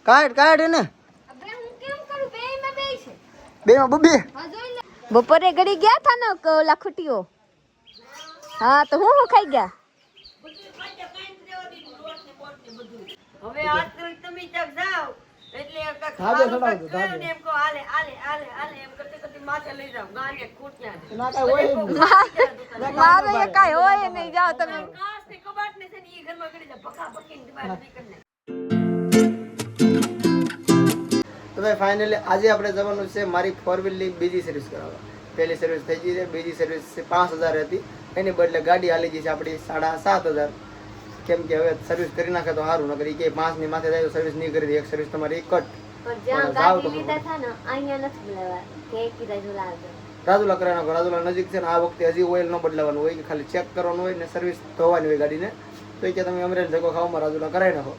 કાઢ ને બે માં બબે બપોરે ઘડી ગયા થા ને ઓલા ખુટીઓ. હા તો હું ખાઈ ગયા. હવે આજ તમે ચક જાવ એટલે ધાબે ચડાવજો ધાબે. એમ કો આલે એમ કરતે માથે લઈ જાવ ગાને કૂટ્યા ના કાઈ હોય નહીં. મારે કાઈ હોય નહીં. જાઓ તમે. કાસ ને કબાટ ને છે ને ઈ ઘરમાં કરી દે ભકા ભકીને બહાર નીકળને. તો ભાઈ ફાઇનલી આજે આપણે જવાનું છે મારી 4 વ્હીલની બીજી સર્વિસ કરાવવા. પહેલી સર્વિસ થઈ ગઈ છે, બીજી સર્વિસ 5000 હતી, એની બદલે ગાડી હાલી ગઈ છે આપણી 7500. કેમ કે હવે સર્વિસ કરી નાખે તો સારું, નકર ઈ કે 5 ની માથે જાય તો સર્વિસ નહીં કરી દે. એક સર્વિસ તમારી એક કટ. પણ જ્યાં ગાડી લીધા થા ને અહીંયા નથી બોલાવા કે કીધા જોલા આવજો. રાજુલા કરાવી નાખો. રાજુલા નજીક છે ને, આ વખતે હજી ઓઇલ ન બદલાવાનું હોય, કે ખાલી ચેક કરવાનું હોય ને સર્વિસ ધોવાની હોય ગાડીને. તો એ કે તમે અમરેલી જગો ખાવામાં રાજુલા કરાવી નાખો.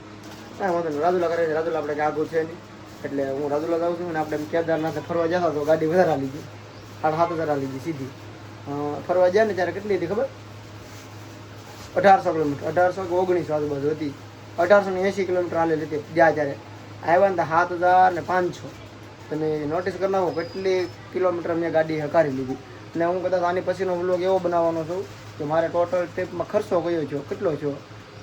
કાંઈ વાંધો નહીં, રાજુલા કરાવી. રાજુલા આપણે આગું છે નહીં એટલે હું રાજુલા જાઉં છું. અને આપણે કેદારનાથ ફરવા જતા તો ગાડી વધારે હાલી ગઈ, 7500 હાલી ગઈ સીધી. ફરવા જાય ને ત્યારે કેટલી હતી ખબર? 1800 કિલોમીટર, 1800 કે 1900 આજુબાજુ હતી. 1880 કિલોમીટર હાલેલી હતી જ્યાં ત્યારે. આવ્યા ને 7500. તમે નોટિસ કરી નાખો કેટલી કિલોમીટર મેં ગાડી હકારી લીધી. એટલે હું કદાચ આની પછીનો વ્લોગ એવો બનાવવાનો છું કે મારે ટોટલ ટ્રીપમાં ખર્ચો કયો છો, કેટલો છો.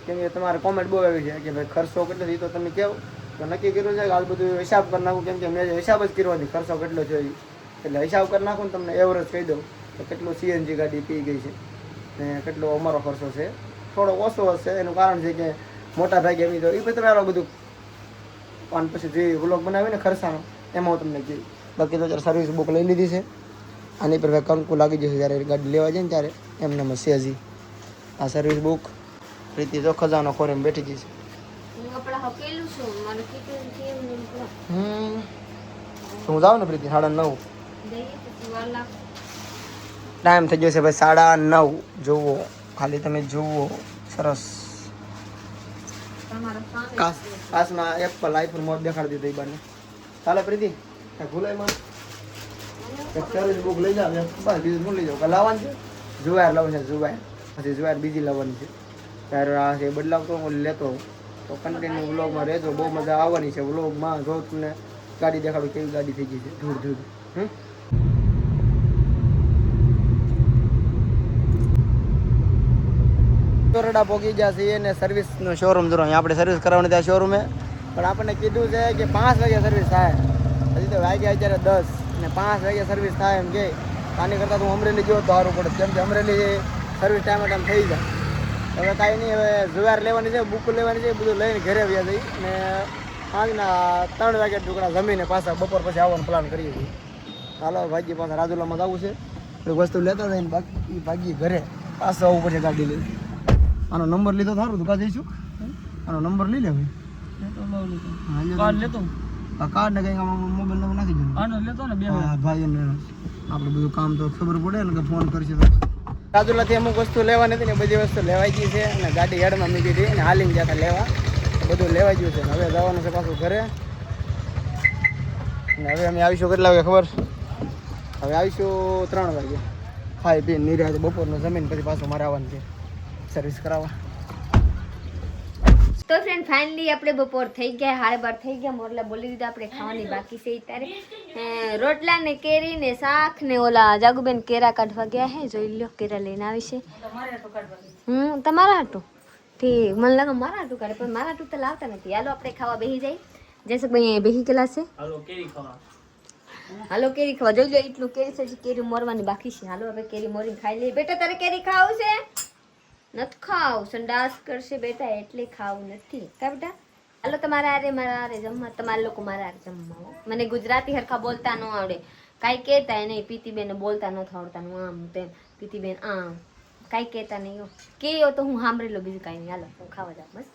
કેમ કે તમારે કોમેન્ટ બહુ આવી છે કે ભાઈ ખર્ચો કેટલો છે, તો તમે કહો તો નક્કી કર્યું છે કે આ બધું હિસાબ કરી નાખું. કેમ કે મેં હિસાબ જ કર્યો નથી ખર્ચો કેટલો છે, એટલે હિસાબ કરી નાખું ને તમને એવરેજ કહી દઉં તો કેટલું સીએનજી ગાડી પી ગઈ છે ને કેટલો અમારો ખર્ચો છે. થોડો ઓછો હશે, એનું કારણ છે કે મોટા ભાગે એમ તો એ પછી તમે બધું અને પછી જે વ્લોગ બનાવીને ખર્ચાનો એમાં હું તમને કહ્યું. બાકી તો જ્યારે સર્વિસ બુક લઈ લીધી છે, આની પર કંકુ લાગી જશે જ્યારે ગાડી લેવા જાય ને ત્યારે. એમને મસ્ત હજી આ સર્વિસ બુક પ્રીતિ તો ખજાનો ખોરીને બેઠી જશે. હું જાઉં ને પ્રીતિ 9:30 ટાઈમ થઈ ગયો છે ભાઈ, 9:30. જુઓ ખાલી તમે જુઓ, સરસ. કાશમાં એપલ આઈફોન મોડ દેખાડી દીધો એ બાને. ચાલો પ્રીતિ ભૂલાઈમાં એક સર્વિસ બુક લઈ જાવ, બસ બીજું શું લઈ જાવ? લાવવાનું છે જુવાર લાવવાનું છે, જુવાર. પછી જુવાર બીજી લાવવાની છે. ત્યારે આ છે બદલાવતો હું લેતો તો કન્ટિન્યુ વ્લોગમાં રહેજો, બહુ મજા આવવાની છે વ્લોગમાં. જો તમને ગાડી દેખાડું કેવી ગાડી થઈ ગઈ છે, ધૂળ. તોરડા પોગી ગયા છે ને સર્વિસનો શોરૂમ જો આપણે સર્વિસ કરાવવાની ત્યાં શોરૂમે. પણ આપણને કીધું છે કે 5 વાગે સર્વિસ થાય. હજી તો વાગ્યા અત્યારે 10 ને 5 વાગે સર્વિસ થાય એમ કે. આની કરતાં તો અમરેલી જેવો તો સારું પડે, કેમ કે અમરેલી સર્વિસ ટાઈમ થઈ જાય. હવે કાંઈ નહીં, હવે જુવાર લેવાની છે, બુક લેવાની છે, બધું લઈને ઘરે વ્યા જઈ ને સાંજના 3 વાગે ટુકડા જમીને પાછા બપોર પછી આવવાનો પ્લાન કરીએ છીએ. ચાલો ભાગી પાછા રાજુલામાં જવું છે, થોડીક વસ્તુ લેતા જઈને બાકી ભાગી ઘરે પાછું આવવું પડશે ગાડી લઈ. આનો નંબર લીધો સારું તો કાં જઈશું. આનો નંબર લઈ લે ભાઈ. કાર્ડ ને કંઈક મોબાઈલ નંબર નાખી દો. ભાઈ આપણે બધું કામ તો ખબર પડે ને કે ફોન કરશે તો. રાજુલાથી અમુક વસ્તુ લેવાની હતી ને બધી વસ્તુ લેવાઈ ગઈ છે અને ગાડી હેડમાં મૂકી હતી અને હાલીને જતા લેવા બધું લેવાઈ ગયું છે. હવે જવાનું છે પાછું ઘરે. અને હવે અમે આવીશું કેટલા વાગે ખબર? હવે આવીશું 3 વાગે. ખાઈ પીને નિરાતે બપોરનું જમીન પછી પાછું મારે આવવાનું છે સર્વિસ કરાવવા. તો ફ્રેન્ડ ફાઇનલી આપણે બપોર થઈ ગયા, 12:30 થઈ ગયા. મોરલા બોલી દીધા આપણે ખાવાની બાકી છે ત્યારે. રોટલા ને કેરી ને શાક ને ઓલા જાગુબેન કેરા કાઢવા ગયા હે. જોઈ લો કેરા લઈને આવી છે. તમારા હાટું ઠીક. મને લાગે મારા હાટું કાઢે, પણ મારા હાટું તો લાવતા નથી. હાલો આપણે ખાવા બેસી જાય. જૈસે ભાઈ બેસી ગયેલા છે. હાલો કેરી ખાવા. જોઈ લો એટલું કેરી છે, કેરી મોરવાની બાકી છે. હાલો હવે કેરી મોરીને ખાઈ લઈએ. બેટા તારે કેરી ખાવું છે? નથી ખાવું, સંડાસ કરશે બેટા એટલે ખાવું નથી કા બેટા. હાલો તમારા આરે મારા આરે જમવા, તમારા લોકો મારા આરે જમવા. મને ગુજરાતી હરખા બોલતા ન આવડે, કાંઈ કહેતા નહીં. પીતીબેન બોલતા નથી આવડતા, આમ તેમ પીતીબેન આમ કાંઈ કહેતા નહીં. કેયો તો હું સાંભળી લો, બીજું કાંઈ નહીં. હાલો હું ખાવા જાઉં બસ.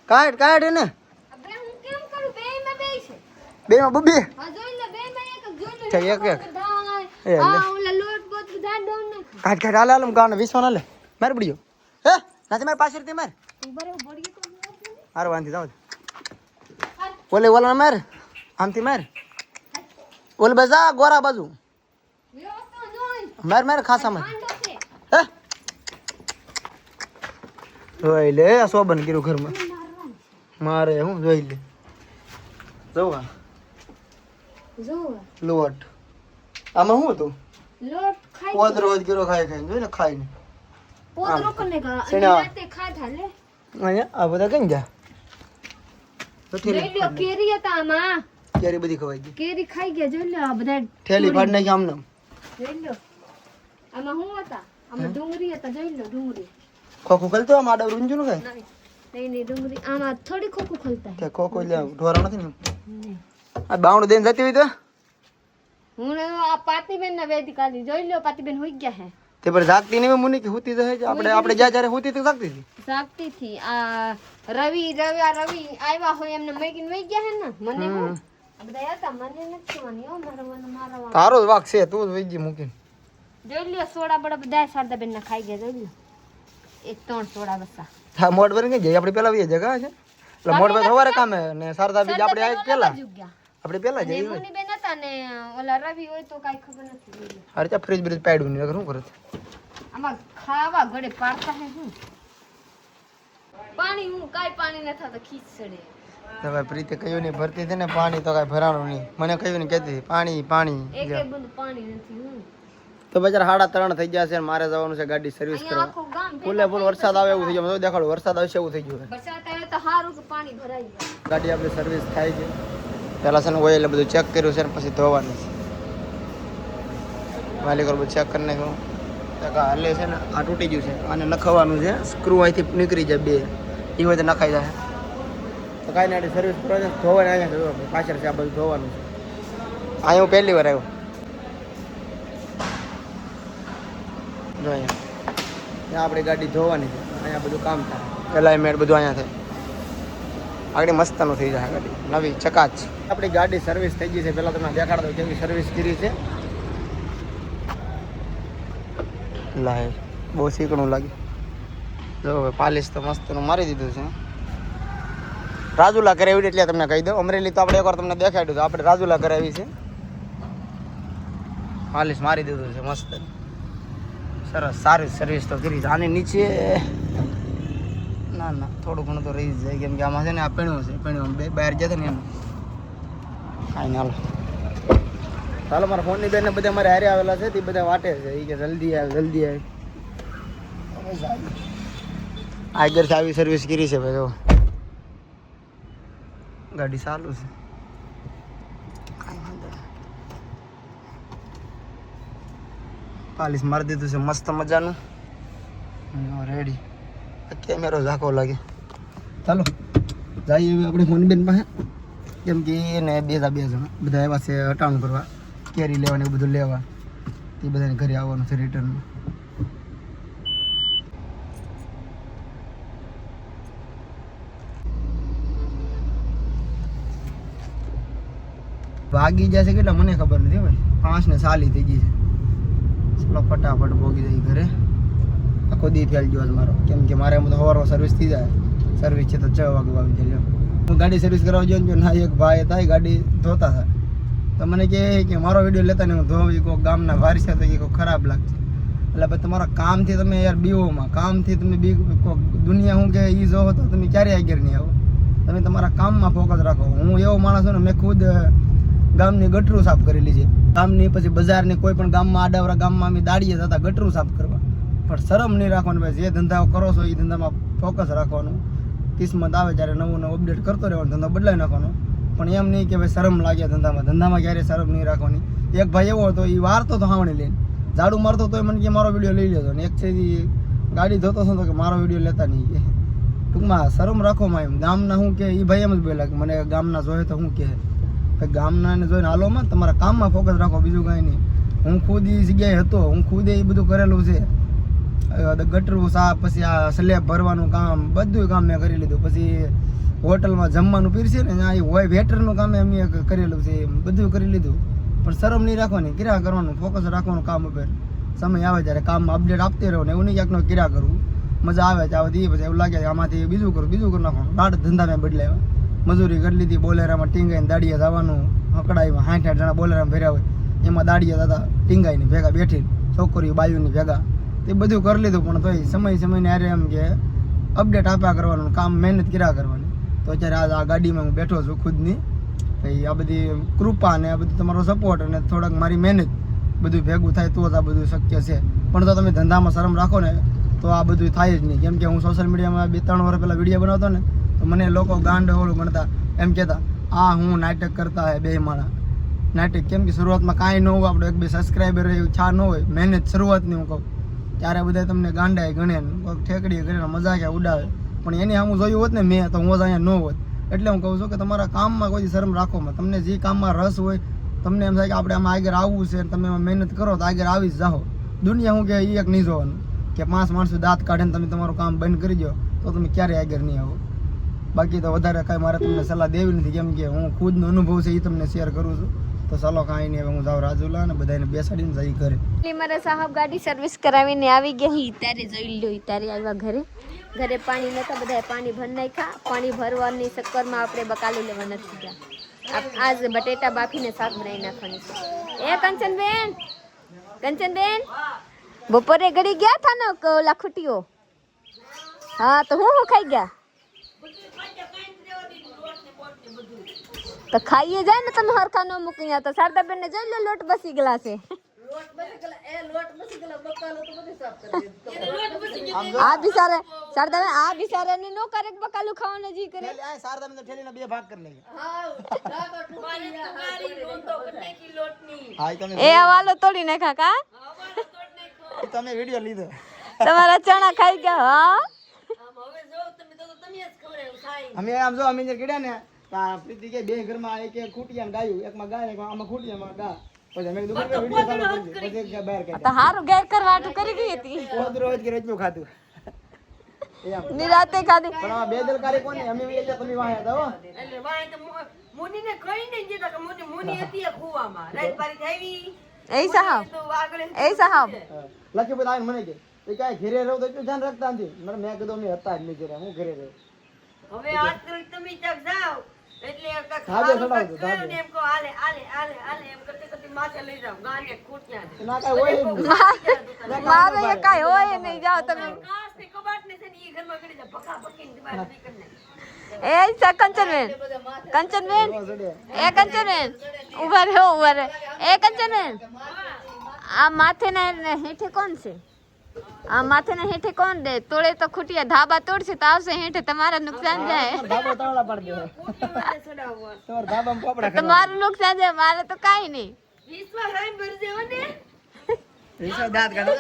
કાઢ ને હવે હું કેમ કરું? બેમાં બે છે, બેમાં બબે. હા જોઈ લે બેમાં એક જોઈ લે. એક આ ઓલા લોટ બોટ બધા ડોન ને કાઢ હાલ ગાને વિશ્વાસ ના લે માર પડ્યો. હે નાથી માર પાછળ થી માર બરે બોડી તો હાર વાંધી જાવ. ઓલા માર આમથી માર. ઓલ બજા ગોરા બાજુ માર ખાસા માર. હે જોઈ લે આ સોબન કર્યું ઘરમાં મારે હું જોઈ લે. જોવા જો લોટ આમાં શું હતું લોટ ખાઈ પોદરો જ ગીરો ખાઈ ખાઈને જોઈ ને ખાઈને પોતરો કોને કા શેના? રાતે ખાધા લે અહીંયા આ બધા કઈ ગયા જોઈ લો કેરી હતા આમાં કેરી બધી ખવાઈ ગઈ કેરી ખાઈ ગયા જોઈ લો આ બધા થેલી ફાડ નાખી આમને જોઈ લો આમાં શું હતા આમાં ડુંગળી હતા જોઈ લો ડુંગળી ખોખું ખલતો આમ આડા રૂંજુ નું ખાય નહીં નહીં ડુંગળી આમાં થોડી ખોખું ખોલતા તે ખોખો લે ઢોરા નથી ને હે આ બાવણું દઈને જતી હોય તો હું આ પાતીબેન ના વેદી કાઢી જોઈ લો પાતીબેન હોઈ ગયા હે તે પર જાગતી નહીં મુની કે હુતી તો છે આપણે જ્યાં જ્યારે હુતી તો જાગતી હતી સાગતી થી આ રવિ આવ્યા હોય એમને મેગીન વઈ ગયા હે ને મને હું આ બધા હતા મને નથી જોવાની હો મારા તારો જ વાક છે તું જ વૈજી મૂકીને જોઈ લ્યો સોડા બડા બધા શારદાબેન ના ખાઈ ગયા જોઈ લો એક 3 સોડા બસા હા મોડ ભરી ગઈ આપણે પેલા વીએ જગા છે એટલે મોડ ભર સવારે કામે ને શારદા બીજ આપણે આ પેલા આપણે પેલા જઈએ મુની બેન હતા ને ઓલા રવિ હોય તો કાઈ ખબર નથી જોઈ લો અરે ચા ફ્રીજ બ્રીજ પાડ્યું નહીં શું કરે આમાં ખાવા ગળે પાડતા હે હું પાણી હું કાઈ પાણી ન થતો ખીચ ચડે હવે પ્રીતે કહ્યું નહીં ભરતી હતી ને પાણી તો કાંઈ ભરાણું નહીં મને કહ્યું ને કહેતી હતી, પાણી પાણી એક બુંદ પાણી નથી હું તો બજાર 3:30 થઈ ગયા છે અને મારે જવાનું છે ગાડી સર્વિસ કરવા આખું ગામ ફૂલે ફૂલ વરસાદ આવે એવું થઈ ગયું મને દેખાડો વરસાદ આવશે એવું થઈ ગયું બરસાત આવે તો સારું કે પાણી ભરાઈ જાય ગાડી આપણી સર્વિસ થાય છે પહેલાં છે ને ઓઇલ બધું ચેક કર્યું છે ને પછી ધોવાનું છે માલિકો બધું ચેક કરી નાખ્યું હાલે છે ને આ તૂટી ગયું છે આને નખાવવાનું છે સ્ક્રૂ અહીંથી નીકળી જાય બે એ હોય તો નખાઈ જાય તો કાંઈ નહીં સર્વિસ કરવા છે ધોવાને અહીંયા પાછળ છે આ બધું ધોવાનું છે અહીંયા હું પહેલી વાર આવ્યો જો અહીંયા આપણી ગાડી ધોવાની છે અહીંયા બધું કામ થાય એલાઇનમેન્ટ બધું અહીંયા થાય આગળ મસ્તનું થઈ જાય ગાડી નવી ચકાચ આપણી ગાડી સર્વિસ થઈ ગઈ છે પહેલાં તમને દેખાડ દઉં કેવી સર્વિસ કરી છે લાય બહુ શીકણું લાગે જો હવે પાલિશ તો મસ્તનું મારી દીધું છે રાજુલા કરાવી એટલે તમને કહી દઉં અમરેલી તો આપણે એકવાર તમને દેખાડ્યું તો આપણે રાજુલા કરાવી છે પાલિશ મારી દીધું છે મસ્ત સરસ સારી સર્વિસ તો કરી છે આની નીચે ના થોડું ઘણું તો રહી જ જાય કેમ કે આમાં છે ને આ પીણું છે પીણું બે બહાર જતા ને એમ કાંઈ ના ચાલો મારા ફોનની બેન ને બધા મારે હારે આવેલા છે તે બધા વાટે છે એ કે જલ્દી આવે આગળ આવી સર્વિસ કરી છે ભાઈ જો ગાડી ચાલુ છે પાલિશ મારી દીધું છે મસ્ત મજાનું રેડી કેમેરો ઝાંકો લાગે ચાલો જઈએ આપણે ફોન બેન પાસે કેમ કે એને બે જણા બધા આવ્યા છે હટાણું કરવા કેરી લેવા ને બધું લેવા એ બધાને ઘરે આવવાનું છે રિટર્નમાં વાગી જશે કેટલા મને ખબર નથી ભાઈ 5:40 થઈ ગઈ છે ચલો ફટાફટ ભોગી જાય ઘરે આખો દી ફેલ ગયો મારો કેમ કે મારે એમ તો સવારમાં સર્વિસ થઈ જાય સર્વિસ છે તો 6 વાગે આવી જાય હું ગાડી સર્વિસ કરાવવા ગયો ને ના એક ભાઈ હતા ગાડી ધોતા હતા તો મને કહે કે મારો વિડીયો લેતા ને હું ધોવી કોઈ ગામના વારી છે તો એ કોઈ ખરાબ લાગશે એટલે ભાઈ તમારા કામથી તમે યાર બીવોમાં કામથી તમે બી દુનિયા શું કે એ જોવો તો તમે ક્યારેય આગળ નહીં આવો તમે તમારા કામમાં ફોકસ રાખો હું એવો માણસ છું ને મેં ખુદ ગામની ગટરું સાફ કરેલી છે ગામની પછી બજારની કોઈ પણ ગામમાં આડાવરા ગામમાં અમે દાડીએ જતા ગટરું સાફ કરવા પણ શરમ નહીં રાખવાનું ભાઈ જે ધંધા કરો છો એ ધંધામાં ફોકસ રાખવાનું કિસ્મત આવે જ્યારે નવું અપડેટ કરતો રહેવાનો ધંધો બદલાઈ નાખવાનો પણ એમ નહીં કે ભાઈ શરમ લાગે ધંધામાં ક્યારેય શરમ નહીં રાખવાની એક ભાઈ એવો હતો એ વારતો તો હાવણી લઈને ઝાડુ મારતો તો મને કે મારો વિડીયો લઈ લેજો ને એક છે ગાડી ધોતો હતો તો કે મારો વિડીયો લેતા નહીં કે ટૂંકમાં શરમ રાખો માં એમ ગામના શું કે એ ભાઈ એમ જ બોલ્યા કે મને ગામના જોઈએ તો શું કે ગામના ને જોઈને હાલોમાં તમારા કામમાં ફોકસ રાખો બીજું કાંઈ નહીં હું ખુદ એ જગ્યાએ હતો હું ખુદ એ બધું કરેલું છે ગટરું સાફ પછી આ સ્લેબ ભરવાનું કામ બધું કામ મેં કરી લીધું પછી હોટલમાં જમવાનું પીરશે ને ત્યાં એ હોય વેટરનું કામ અમે કરેલું છે બધું કરી લીધું પણ શરમ નહીં રાખવાની કિરા કરવાનું ફોકસ રાખવાનું કામ ઉપર સમય આવે ત્યારે કામમાં અપડેટ આપતી રહો ને એવું નહીં ક્યાંકનો કિરા કરવું મજા આવે ત્યારે પછી એવું લાગે આમાંથી બીજું કરી નાખવાનું દાડ ધંધા મેં બદલાવ્યા મજૂરી કરી લીધી બોલેરામાં ટીંગાઈને દાડીએ જવાનું હકડાઈમાં 60 જણા બોલેરામાં ભર્યા હોય એમાં દાડીએ દાદા ટીંગાઈને ભેગા બેઠી છોકરીઓ બાયુની ભેગા તે બધું કરી લીધું પણ તોય સમયને હારે એમ કે અપડેટ આપ્યા કરવાનું કામ મહેનત કર્યા કરવાની તો અત્યારે આ ગાડીમાં હું બેઠો છું ખુદની પછી આ બધી કૃપા ને આ બધું તમારો સપોર્ટ અને થોડાક મારી મહેનત બધું ભેગું થાય તો જ આ બધું શક્ય છે. પણ તો તમે ધંધામાં શરમ રાખો ને તો આ બધું થાય જ નહીં. કેમ કે હું સોશિયલ મીડિયામાં 2-3 વર્ષ પહેલાં વિડીયો બનાવતો ને તો મને લોકો ગાંડ ઓળું ગણતા, એમ કહેતા આ હું નાટક કરતા હે બે માણા નાટક. કેમ કે શરૂઆતમાં કાંઈ ન હોય, આપણો 1-2 સબસ્ક્રાઈબર છા ન હોય, મહેનત શરૂઆતની હું કહું ત્યારે બધા તમને ગાંડાય ગણે ઠેકડીએ કરીને મજાક ઉડાવે. પણ એની હું જોયું હોત ને મેં તો હું જ અહીંયા ન હોત. એટલે હું કહું છું કે તમારા કામમાં કોઈ શરમ રાખોમાં, તમને જે કામમાં રસ હોય, તમને એમ થાય કે આપણે આમાં આગળ આવવું છે, તમે એમાં મહેનત કરો તો આગળ આવી જ જાઓ. દુનિયા હું કે એ એક નહીં જોવાનું કે 5 માણસો દાંત કાઢે ને તમે તમારું કામ બંધ કરી દો તો તમે ક્યારેય આગળ નહીં આવો. બાકી તો વધારે કાંઈ મારે તમને સલાહ દેવી નથી, કેમ કે હું ખુદનો અનુભવ છે એ તમને શેર કરું છું. તો ચાલો કાંઈ નહીં, હવે હું જાઉં રાજુલા અને બધાને બેસાડીને જઈ ઘરે. મારા સાહેબ ગાડી સર્વિસ કરાવીને આવી ગઈ, ત્યારે જોઈ લો ત્યારે આવ્યા ઘરે. ઘરે પાણી નતા, બધા પાણી ભરી નાખ્યા. પાણી ભરવાની ચક્કરમાં આપણે બકાલું લેવા નથી ગયા. આજ બટેટા બાફીને શાક બનાવી નાખવાની છે. એ કંચનબેન બપોરે ઘડી ગયા હતા ને ઓલા ખૂટીઓ? હા, તો હું ખાઈ ગયા? તો ખાઈએ જાય ને તમે હરખા ન મૂકી. તો શારદાબેન ને જોઈ લો લોટ બસી ગયેલા છે. આ બિચારે શારદાબેન આ બિચારા ને નો કરે બકાલું ખાવાનું જી કરે. શારદાબેન તો ઠેલીના 2 ભાગ કરી લેજો. એ હવાલો તોડી નાખા કા તમે વિડિયો લીધો, તમારા ચણા ખાઈ ગયા. હા, અમે આમ જો અમે જે કીધા ને પ્રીતિ કે 2 ઘરમાં એક ખૂટિયા ગાયું, એકમાં ગાય ને આમાં ખૂટિયામાં ગા. પછી અમે કીધું કે વિડિયો ચાલુ કરી દે, પછી બહાર કાઢ્યા. તો હારું ગેર કરવાટું કરી ગઈ હતી. રોજ કે રોજનું ખાધું નિરાતે ખાધી. પણ આ બેદરકારી કોની? અમે વેચા તમે વાયા હતા હો. એટલે વાય તો મુનીને કઈ નહીં જતા કે મુની હતી આ કુવામાં રાત પારી આવી એ સાહેબ તો આગળ એ સાહેબ લખી બધા આવીને મને કે એ કાંઈ ઘેરે રહો તો એટલું ધ્યાન રાખતા નથી. મેં કીધું અમે હતા જ નહીં ઘેરે, હું ઘેરે રહ્યો. હવે આજ તમે ત્યાં જાવ એટલે ધાબે ચડાવજો, ધાબે. એમ કહો આલે આલે આલે આલે એમ કરતે કરતે માથે લઈ જાવ ગાને ખૂટ્યા ના કાંઈ હોય જ નહીં. મારે એ કાંઈ હોય નહીં. જાઓ તમે. કાસ ને કબાટ ને છે ને ઈ ઘરમાં ગડી જા ભકા ભકીને દીવાલ નીકળ ને એ કંચનબેન કંચનબેન એ કંચનબેન ઉભા રહો ઉભા રહે. એ કંચનબેન આ માથે ના હેઠે કોણ છે? આ માથે ના હેઠે કોણ દે? તોડે તો ખૂટિયા ધાબા તોડશે તો આવશે હેઠે, તમારા નુકસાન જાય. ધાબો તવડા પાડી દેવો. ચડાવવા તમારા ધાબામાં પોપડા ખાવા. તમારું નુકસાન જાય, મારે તો કાંઈ નહીં. વિશ્વા રામ ભરી દેવો ને વિશ્વા દાંત કાઢો.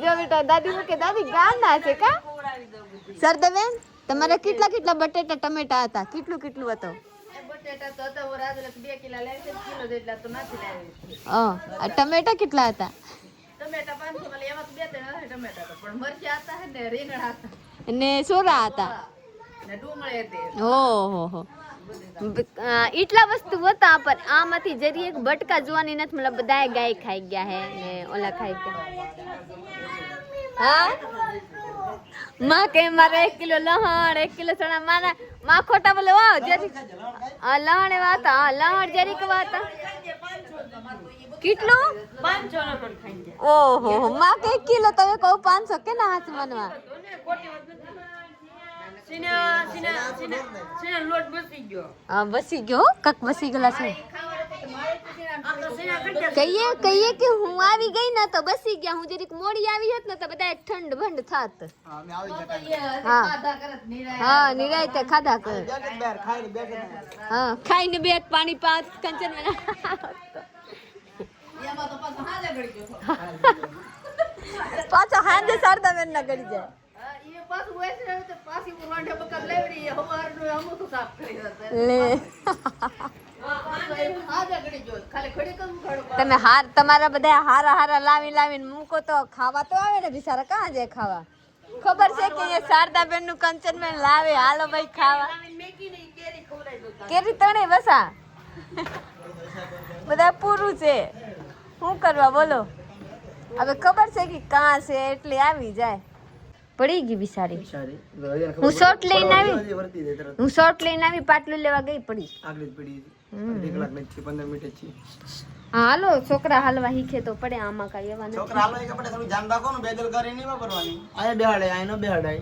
જો બેટા દાદી મૂકે દાદી ગાંડા છે કા? ખવડાવી દઉં બધી સરદાબેન તમારે કેટલા બટેટા ટમેટા હતા? કેટલું હતું? બટેટા તો હતા રાજુ 2 કિલો લે છે, કિલો જેટલા તો નથી લાવી. આ ટમેટા કેટલા હતા? ટમેટા 500 વાલે એમાં તો 2-3 હતા ટમેટા તો, પણ મરચા હતા હે ને રીંગણા હતા અને સોરા હતા ને ડુંગળી હતી. ઓહો એટલા વસ્તુ હતા. પણ આમાંથી જરી એક બટકા જોવાની નથી, મતલબ બધાય ગાય ખાઈ ગયા હે ને ઓલા ખાઈ ગયા. હા માં કે મારે 1 કિલો લહણ 1 કિલો ચણા માના માં ખોટા બોલે. વાહ જરી લહણ એવા હતા. લહણ જરીક વાતા કેટલું 500 નો પણ ખાઈ ગયા. ઓહો માં કે 1 કિલો તમે કહો 500 કે ના હાથ મનવા. તો ને ખોટી વાત નથી. સીના લોટ બસી ગયો. હા બસી ગયો કક બસી ગયેલા છે. આ તો સીના કટ્યા કહીએ કે હું આવી ગઈ ને તો બસી ગયા. હું જરીક મોડી આવી હોત ને તો બધા ઠંડ ભંડ થાત. અમે આવી જતા. હા ખાધા કરત નિરાય. હા નિરાયતે ખાધા કર. બેઠક બહાર ખાઈને બેઠક. હા ખાઈને બે પાણી પાંચ કંચન એમાં તો પાછો હાજે ગળી ગયો. પાછા હાંજે શારદાબેન ના કરી જાય. હા, ઈ પાછું વેચી રહ્યું તો પાછી ઉરાંઠે બકર લેવડી એ હવારનું અમુક સાફ કરી દેતા. લે હાજે ગળી ગયો. ખાલી ખડી કમ ખડો. તમે તમારા બધા હારા લાવીને મૂકો તો ખાવા તો આવે ને બિચારા કાં જાય ખાવા? ખબર છે કે એ શારદાબેન નું કંચનબેન લાવે હાલો ભાઈ ખાવા. મેગી ને કેરી ખવડાવી દો. કેરી તણે વસા બધા પૂરું છે. શું કરવા બોલો? હવે ખબર છે કે કાં છે એટલે આવી જાય. પડી ગઈ બિચારી. હું શોર્ટ લઈને આવી પાટલું લેવા ગઈ પડી. આગળ જ પડી હતી. 1 કલાક નથી 15 મિનિટ છે. હા હાલો છોકરા હાલવા શીખે તો પડે. આમાં કાંઈ એવા નથી. છોકરા હાલો કે પડે થોડું ધ્યાન રાખો ને, બેદરકારી નહીં વાપરવાની. આયા બેહાડે આયનો બેહાડાય.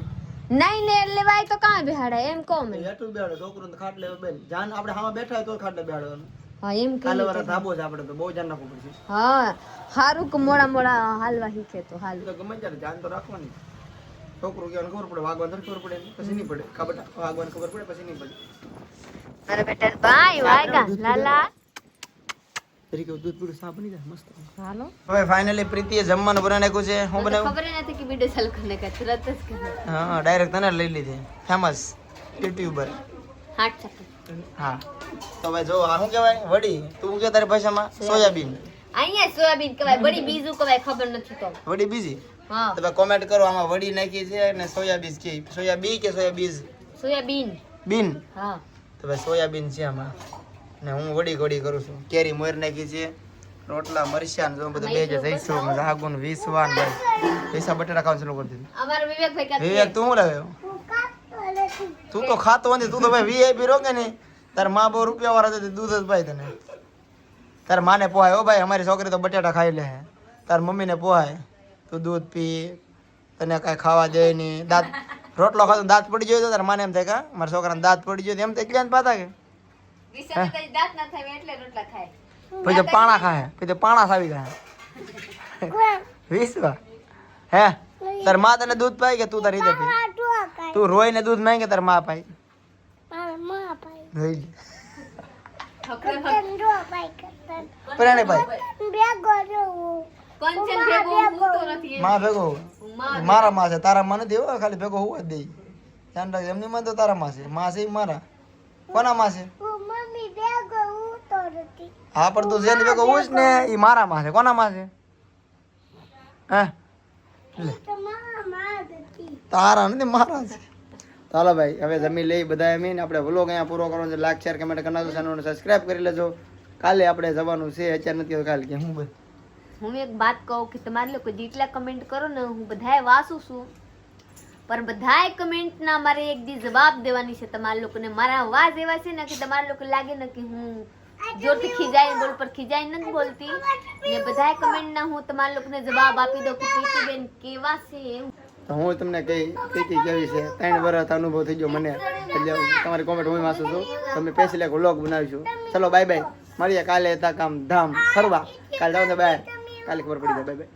નહીં ને લેવાય તો કાં બેહાડે એમ કહો મને. એટલું બેહાડો છોકરું ખાટલે બેન જાન આપણે હામાં બેઠા હોય તો ખાટલે બેહાડવાનું. હા એમ કાલે કે વાળા ધાબો છે આપણે તો બહુ જાન રાખવું પડશે. હા હારું કે મોડા મોડા હાલવા શીખે તો હાલ. તો ગમે ત્યારે જાન તો રાખવાની. છોકરું કહેવાનું ખબર પડે વાગવાનું ખબર પડે પછી નહીં પડે ખબર વાગવાનું ખબર પડે પછી નહીં પડે. મારા બેટા ભાઈ વાયગા લાલા. તરીકે દૂધ પૂરું સા બની જાય મસ્ત. હાલો હવે ફાઇનલી પ્રીતિએ જમવાનું બનાવી નાખ્યું છે. હું મને બનાવ્યું? ખબર ય નથી કે વિડિયો ચાલુ કરને કા તુરંત જ કરે. હા ડાયરેક્ટ તને લઈ લીધી ફેમસ યુટ્યુબર. હાટ ચપલ. હા તો ભાઈ જો આ શું કહેવાય વડી તું કે તારી ભાષામાં સોયાબીન. અહીંયા સોયાબીન કવાય બડી બીજું કવાય ખબર નથી તો. વડી બીજી હા તો ભાઈ કોમેન્ટ કરો આમાં વડી નાખી છે અને સોયાબીન કે સોયાબી કે સોયાબીજ સોયાબીન. બીન હા તો ભાઈ સોયાબીન છે આમાં ને હું વડી ઘડી કરું છું. કેરી મોર નાખી છે રોટલા મરચાં જો બધું બે જ જઈશું જાગુન વીસવાન ભાઈ પૈસા બટેટા ખાવાનું શરૂ કરી દીધું. અમારો વિવેકભાઈ કહે વિવેક તું શું લાવ્યો? તું તો ખાતો નથી તું તો ભાઈ વીઆઈપી રોકે ને તાર માં બહુ રૂપિયા વાળા છે દૂધ જ ભાઈ તને તાર માને પોહાય હો ભાઈ અમારી છોકરી તો બટેટા ખાઈ લે તાર મમ્મીને પોહાય તું દૂધ પી તને કાંઈ ખાવા દે નહીં દાંત રોટલો ખાતો દાંત પડી ગયો તો તાર માને એમ થાય કે મારા છોકરાને દાંત પડી ગયો એમ તો એટલે જ પાતા કે વિશાલ કઈ દાંત ના થાય એટલે રોટલા ખાય. પછી તો પાણા ખાય પછી તો પાણા ખાવી ખાય વિશ્વા હે તાર માં તને દૂધ પાય કે તું તારી રીતે પી તું રોઈને દૂધ માંગે તાર માં પાય જોઈ લે. પરાણે ભાઈ કંચન ભેગો હું તો નથી એમ. માં ભેગો મારા માં છે તારા માં નથી હો ખાલી ભેગો હોવા જ દે ધ્યાન રાખ એમની માં તો તારા માં છે માં છે ઈ મારા કોના માં છે હા પણ તું જેની ભેગો હોઈશ ને ઈ મારા માં છે કોના માં છે હે લે તારા નથી મારા છે. ચાલો ભાઈ હવે જમી લઈ બધા એમ આપણે વ્લોગ અહીંયા પૂરો કરવાનો છે. લાઈક શેર કમેન્ટ કરી નાખજો ચેનલને સબસ્ક્રાઇબ કરી લેજો. કાલે આપણે જવાનું છે અત્યારે નથી તો કાલે કે હું ભાઈ હું એક વાત કહું કે તમારે લોકો જેટલા કમેન્ટ કરો ને હું બધાએ વાંચું છું પણ બધાએ કમેન્ટના મારે એક દી જવાબ દેવાની છે તમારા લોકોને. મારા અવાજ એવા છે ને કે તમારા લોકો લાગે ને કે હું જોરથી ખીજાઈ બોલ પર ખીજાઈ નથી બોલતી ને બધાએ કમેન્ટના હું તમારા લોકોને જવાબ આપી દઉં કે પ્રીતિબેન કેવા છે એવું. તો હું તમને કઈ પ્રીતિ કેવી છે 3 વર્ષ અનુભવ થઈ ગયો મને એટલે તમારી કોમેન્ટ હું વાંચું છું. તમે પેસી લેખ વ્લોગ બનાવીશું. ચલો બાય બાય મળીએ કાલે હતા કામ ધામ ફરવા કાલે જાવ ને બાય કાલે ખબર પડી જાય બાય બાય.